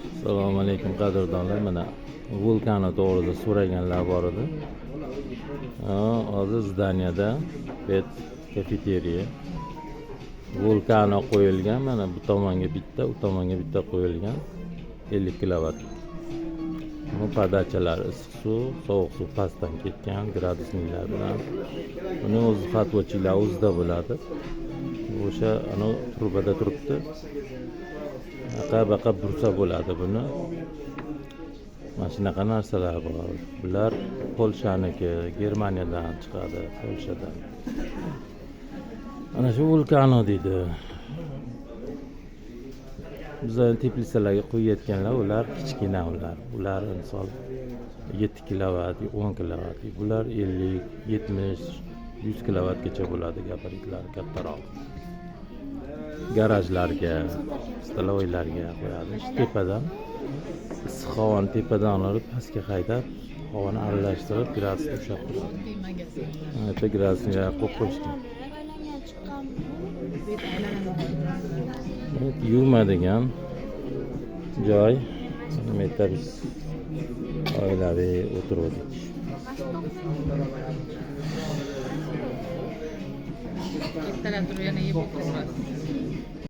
Assalomu alaykum qadrdonlar. Mana vulkani to'g'risida so'raganlar bor edi. Hozir zdaniyada bet kafeteriya. Vulkani qo'yilgan. Mana bu tomonga bitta, u tomonga bitta qo'yilgan. 50 kilovat. Bu podachalar issiq suv, sovuq suv pastdan ketgan gradusniklar bilan. Uning o'zi hatvochilar o'zida bo'ladi. O'sha ana trubada turibdi. Baqa bursa bo'ladi buni. Mana shunaqa narsalar bor. Bular Polshaniki, Germaniyadan chiqadi, Polshadan. Ana shu vulkano deydi. Bizning teplisalarga qo'yayotganlar, ular kichkina ular. Ular misol 7 kilovat, 10 kilovat. Bular 50, 70, 100 kilovatgacha bo'ladi gabaritlar kattaroq. Garajlarga, staloylarga qo'yadi. Shu tepadan issiq havoni tepadan olib pastga haydab, havoni aralashtirib gradusni ushlab turadi. Mana gradusni qo'yib qo'yishdi. Yuvmaydigan joy. Bu yerda biz oilaviy o'tirdik. Ertalab turib yana yeb o'tirasiz.